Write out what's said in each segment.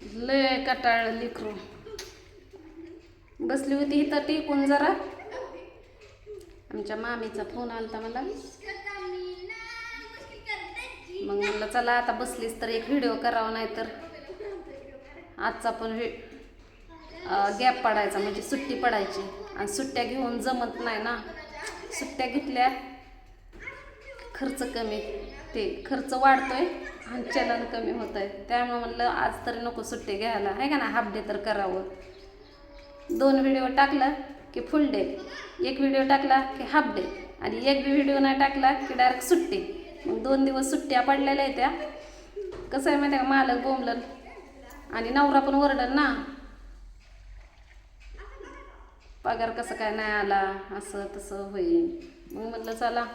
लय कटाळ लिकरू. बसली होती इथं टिकून जरा. आमच्या मामीचा फोन आलता मला. मग म्हणलं चला आता बसलीस तर एक व्हिडिओ करावा, नाही तर आजचा पण गॅप पडायचा, म्हणजे सुट्टी पडायची. आणि सुट्ट्या घेऊन जमत नाही ना. सुट्ट्या घेतल्या खर्च कमी, ते खर्च वाढतोय आणि चलन कमी होत आहे. त्यामुळे म्हणलं आज तरी नको सुट्टी घ्यायला, आहे का ना, हाफ डे तर करावं. 2 व्हिडिओ टाकला की फुल डे, एक व्हिडिओ टाकला की हाफ डे, आणि एक बी व्हिडिओ नाही टाकला की डायरेक्ट सुट्टी. मग 2 दिवस सुट्ट्या पडलेल्या आहेत त्या. कसं आहे माहिती आहे का, मालक बोंबलन आणि नवरा पण ओरडल ना, पगार कसं काय नाही आला, असं तसं होईल. मग म्हटलं चला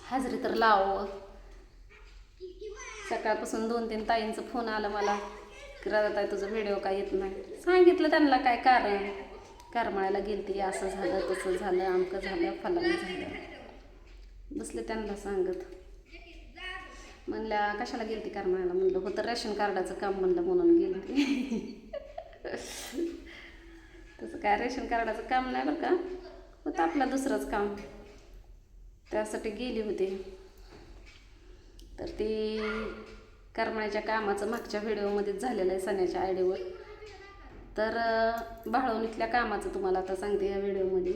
हाजरी तर लावावं. सकाळपासून 2-3 ताईंचं फोन आलं मला की राधा तुझं व्हिडिओ काय येत नाही. सांगितलं त्यांना काय कारण, करमाळ्याला गेलती, असं झालं तसं झालं, आमकं झालं फलानं झालं. बसले त्यांना सांगत. म्हणल्या कशाला गेलती करमाळ्याला. म्हणलं होतं रेशन कार्डाचं काम, म्हणलं म्हणून गेलती. तसं काय रेशन कार्डाचं काम नाही बरं का, होतं आपलं दुसरंच काम, त्यासाठी गेली होती. तर ती करमाळ्याच्या कामाचं मागच्या व्हिडिओमध्येच झालेलं आहे सण्याच्या आयडीवर. तर भाळवणीतल्या कामाचं तुम्हाला आता सांगते या व्हिडिओमध्ये.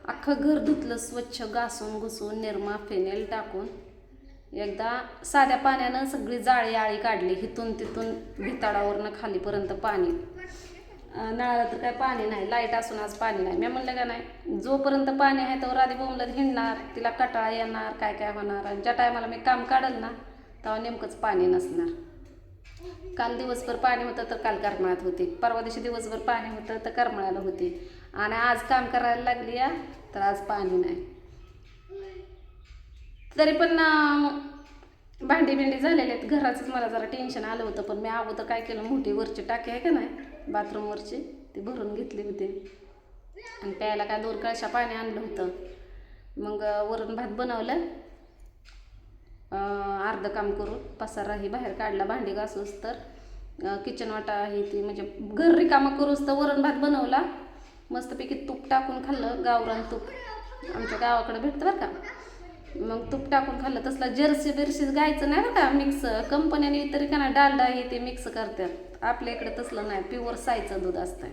अख्खं घर धुतलं स्वच्छ, घासून घुसून निरमा फेनेल टाकून. एकदा साध्या पाण्यानं सगळी जाळी आळी काढली, हिथून तिथून भिताडावरनं खालीपर्यंत पाणी. नळाला तर काय पाणी नाही, लाईट असून आज पाणी नाही. मी म्हणलं का नाही, जोपर्यंत पाणी आहे तर आधी बोंबलत हिंडणार, तिला कटाळा येणार, काय काय होणार. आणि ज्या टायमाला मी काम काढल ना तेव्हा नेमकंच पाणी नसणार. काल दिवसभर पाणी होतं तर काल करमाळ्यात होती, परवा दिवशी दिवसभर पाणी होतं तर करमाळ्याला होती, आणि आज काम करायला लागली या तर आज पाणी नाही. तरी पण भांडी बिंडी झालेले आहेत. घराचंच मला जरा टेन्शन आलं होतं, पण मी अगोदर काय केलं, मोठी वरची टाकी आहे का नाही बाथरूमवरची, ती भरून घेतली होती. आणि प्यायला काय 2 कळशा पाणी आणलं होतं. मग वरण भात बनवलं, अर्ध काम करून पसारा ही बाहेर काढला, भांडी घासूस तर किचन वाटा ही ती, म्हणजे घर रिकामं करूस तर वरण भात बनवला. मस्तपैकी तूप टाकून खाल्लं, गावरान तूप आमच्या गावाकडे भेटतं बरं का. मग तूप टाकून खाल्लं. तसला जर्सी बिर्सीच गायचं नाही बरं का, मिक्स कंपन्याने तरी का नाही डालडा हे ते मिक्स करतात. आपल्या इकडे तसलं नाही, प्युअर साईचं दूध असतं,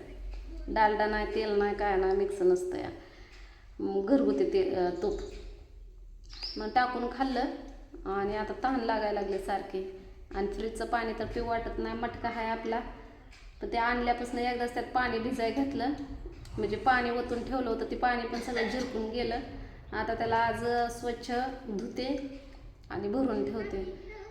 डालडा नाही, तेल नाही, काय नाही, मिक्स नसतं या. मग घरगुती ते तूप मग टाकून खाल्लं. आणि आता तहान लागायला लागले सारखे, आणि फ्रीजचं पाणी तर पिऊ वाटत नाही. मटका आहे आपला, तर ते आणल्यापासून एकदाच त्यात पाणी भिजाय घातलं, म्हणजे पाणी ओतून ठेवलं होतं, ते पाणी पण सगळं झिरकून गेलं. आता त्याला आज स्वच्छ धुते आणि भरून ठेवते.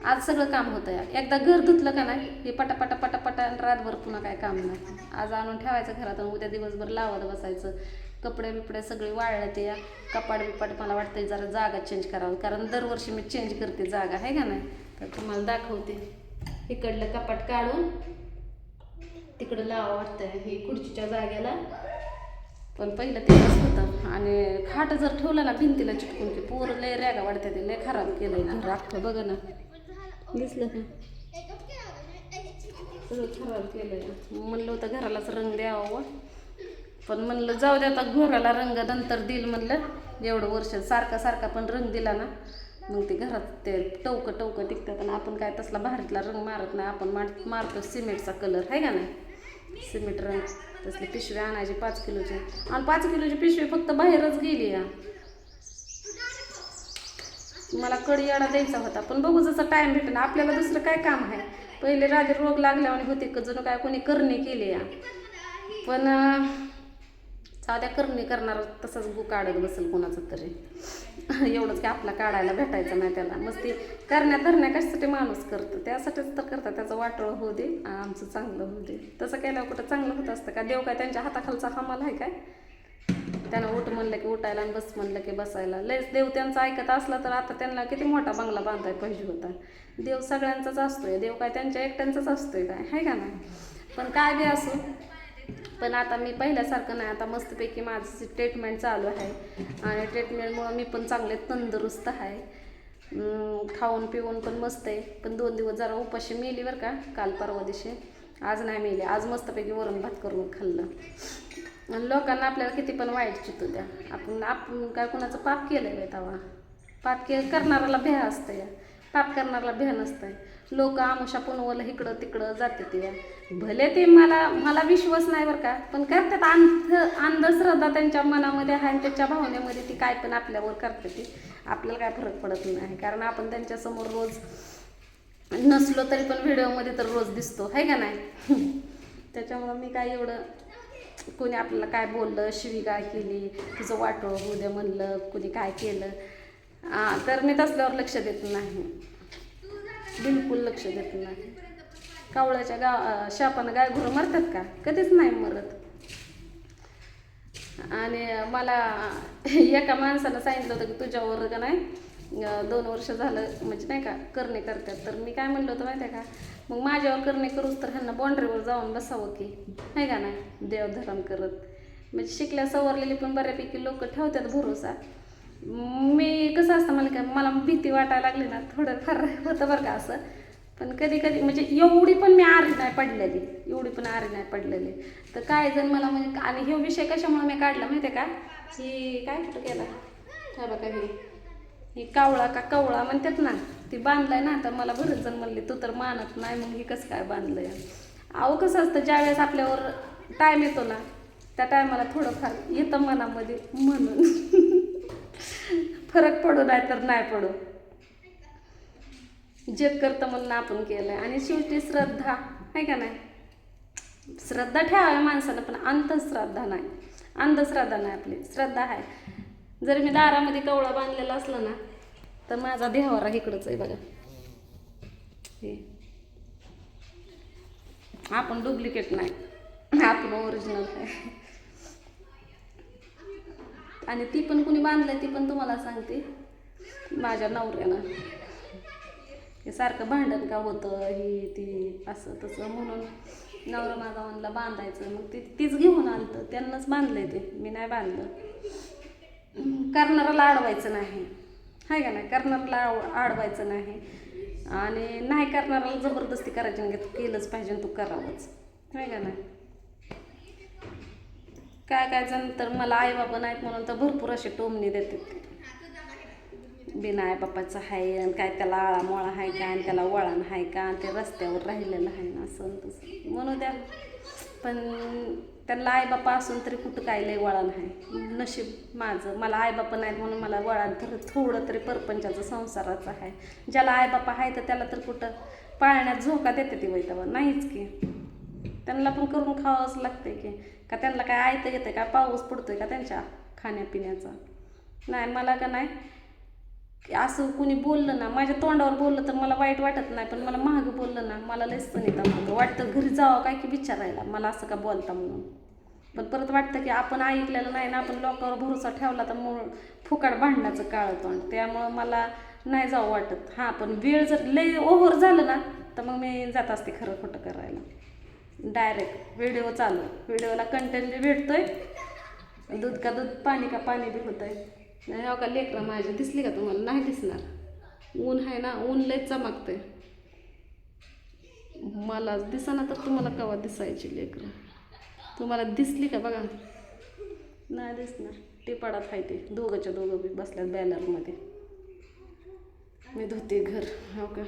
आज सगळं काम होतं या. एकदा घर धुतलं का नाही हे पटापटा पटापटा, आणि रातभर पुन्हा काय काम नाही. आज आणून ठेवायचं घरात, उद्या दिवसभर लावत बसायचं. कपडे बिपडे सगळे वाळले ते या. कपाट बिपाट मला वाटतं जरा जागा चेंज करावं, कारण दरवर्षी मी चेंज करते जागा, आहे का नाही. तर तुम्हाला दाखवते. इकडलं कपाट काढून तिकडं लावा वाटतंय हे खुर्चीच्या जागेला, पण पहिलं तेच होतं. आणि खाट जर ठेवलं ना भिंतीला चिटकून की पोरं लय रॅगा वाढते, ते लय खराब केलंय घर अख्खं. बघ ना, दिसलं का, सगळं खराब केलंय. म्हणलं होतं घरालाच रंग द्यावा, पण म्हणलं जाऊ दे आता, घराला रंग नंतर देईल म्हणलं. एवढं वर्ष सारखा सारखा पण रंग दिला ना मग ते घरात ते टवकं टिकतात. आणि आपण काय तसला भारीतला रंग मारत नाही, आपण मारतो सिमेंटचा कलर, आहे का नाही, सिमेंट रंग. तसली पिशवी आणायची 5 किलोची, आणि 5 किलोची पिशवी फक्त बाहेरच गेली या. मला कडी याडा द्यायचा होता, पण बघू जसं टाईम भेटेल. आपल्याला दुसरं काय काम आहे. पहिले राधी रोग लागल्याने होते का जणू काय कोणी करणे केले या, पण साध्या करणे करणार तसंच गु काढत बसेल कोणाचं तरी. एवढंच की आपला काढायला भेटायचं नाही त्याला. मग ते करण्या धरण्या कशासाठी माणूस करतो, त्यासाठीच तर करतात. त्याचं वाटोळ होऊ दे, आमचं चांगलं होऊ दे. तसं केल्यावर कुठं चांगलं होत असतं का. देव काय त्यांच्या हाताखालचा हमाल आहे काय. त्यांना उठ म्हणलं की उठायला, आणि बस म्हणलं की बसायला. लयच देव त्यांचा ऐकत असला तर आता त्यांना किती मोठा बंगला बांधायला पाहिजे होता. देव सगळ्यांचाच असतोय, देव काय त्यांच्या एकट्यांचाच असतोय काय, आहे का नाही. पण काय बी असो, पण आता मी पहिल्यासारखं नाही. आता मस्तपैकी माझी ट्रीटमेंट चालू आहे, आणि ट्रीटमेंटमुळं मी पण चांगले तंदुरुस्त आहे. खाऊन पिऊन पण मस्त आहे. पण 2 दिवस जरा उपाशी मेली बरं का, काल परवा दिवशी. आज नाही मेली, आज मस्तपैकी वरण भात करून खाल्लं. आणि लोकांना आपल्याला किती पण वाईट चितू द्या, आपण काय कुणाचं पाप केलं आहे तेव्हा. पाप करणाऱ्याला भ्या असतं या, पाप करणाऱ्याला भ्या नसतंय. लोक आमुषा पुनवलं इकडं तिकडं जाते ते. भले ते मला विश्वास नाही बरं का, पण करतात. अंधश्रद्धा त्यांच्या मनामध्ये आहे आणि त्याच्या भावनेमध्ये ती काय पण आपल्यावर करते ती. आपल्याला काय फरक पडत नाही, कारण आपण त्यांच्यासमोर रोज नसलो तरी पण व्हिडिओमध्ये तर रोज दिसतो, आहे का नाही. त्याच्यामुळं मी काय एवढं कोणी आपल्याला काय बोललं, शिवीगाळ केली, तुझं वाटोळं होऊ द्या म्हणलं, कोणी काय केलं तर मी तसल्यावर लक्ष देत नाही, बिलकुल लक्ष देत नाही. कावळ्याच्या शापानं गाय गुरं मरतात का? कधीच नाही मरत. आणि मला एका माणसानं सांगितलं होतं की तुझ्यावर का नाही 2 वर्ष झालं म्हणजे नाही का करणे करतात. तर मी काय म्हणलं होतं माहिती आहे का, मग माझ्यावर करणे करूच तर ह्यांना बाँड्रीवर जाऊन बसावं की, नाही का नाही, देवधर्म करत. म्हणजे शिकल्या सवरलेली पण बऱ्यापैकी लोक ठेवतात भरोसा. मी कसं असतं मला भीती वाटायला लागली ना, थोडं फार होतं बरं का असं. पण कधी कधी म्हणजे एवढी पण मी आरी नाही पडलेली. तर काय जण मला म्हणजे, आणि हे विषय कशामुळे मी काढला माहिती आहे का, की काय कुठं केला हा बघा, ही कावळा का कवळा म्हणतात ना, ती बांधलाय ना. तर मला बरेच जण म्हणले तू तर मानत नाही, मग ही कसं काय बांधलंय. अहो कसं असतं, ज्यावेळेस आपल्यावर टाईम येतो ना, त्या टायमाला थोडंफार येतं मनामध्ये, म्हणून फरक पडू नाही तर नाही पडू, जग करतं म्हणून आपण केलंय. आणि शेवटी श्रद्धा आहे का नाही, श्रद्धा ठेवावी माणसानं, पण अंधश्रद्धा नाही आपली, श्रद्धा आहे. जर मी दारामध्ये कवळा बांधलेला असला ना, तर माझा देवारा इकडंच आहे बघा. हे आपण डुप्लिकेट नाही, आपण ओरिजिनल आहे. आणि ती पण कुणी बांधलंय ती पण तुम्हाला सांगते, माझ्या नवऱ्यानं. हे सारखं भांडण का होतं, ही ती असं तसं म्हणून नवरा माझा म्हणला बांधायचं. मग तीच घेऊन आलं, त्यांनाच बांधलंय ते, मी नाही बांधलं. करणाऱ्याला अडवायचं नाही, आहे का नाही, करणाऱ्याला अडवायचं नाही. आणि नाही करणाऱ्याला जबरदस्ती करायची नाही, तू केलंच पाहिजे, तू करावंच, आहे का नाही. काय जण तर मला आई बाबा नाहीत म्हणून तर भरपूर असे टोमणे देतात, बिना आई बापाचं आहे, आणि काय त्याला आळामोळा आहे का, आणि त्याला वळण आहे का, आणि ते रस्त्यावर राहिलेलं आहे ना, असं तसं म्हणू द्या. पण त्यांना आई बापा असून तरी कुठं काय लय वळण आहे. नशीब माझं, मला आई बापा नाहीत म्हणून मला वळण तर थोडं तरी परपंचाचं संसाराचं आहे. ज्याला आई बापा आहे तर त्याला तर कुठं पाळण्यात झोका देते ती वैतावर, नाहीच की. त्यांना पण करून खावंच लागतंय की, का त्यांना काय आयतं येतं का, पाऊस पडतोय का त्यांच्या खाण्यापिण्याचा. नाही, मला का नाही असं कुणी बोललं ना, माझ्या तोंडावर बोललं तर मला वाईट वाटत नाही, पण मला मागं बोललं ना, मला लय सनिता म्हणतं वाटतं घरी जावं काय की विचारायला, मला असं का बोलता म्हणून. पण परत वाटतं की आपण ऐकलेलं नाही ना, आपण लोकांवर भरोसा ठेवला तर मग फुकाट भांडण्याचं काळं तोंड. त्यामुळं मला नाही जावं वाटत. हां, पण वेळ जर लय ओव्हर झालं ना, तर मग मी जात असते खरं खोटं करायला. डायरेक्ट व्हिडिओ चालू, व्हिडिओला कंटेंट बी भेटतोय, दूध का दूध, पाणी का पाणी बी होतंय. नाही हो का लेकरं माझी दिसली का तुम्हाला? नाही दिसणार, ऊन आहे ना, ऊन लय चमकतंय. मला दिसा ना, तर तुम्हाला केव्हा दिसायची लेकरं? तुम्हाला दिसली का बघा, नाही दिसणार. टिपाडात आहे ते दोघं बी बसल्यात बॅनरमध्ये. मी धुते घर, हो का.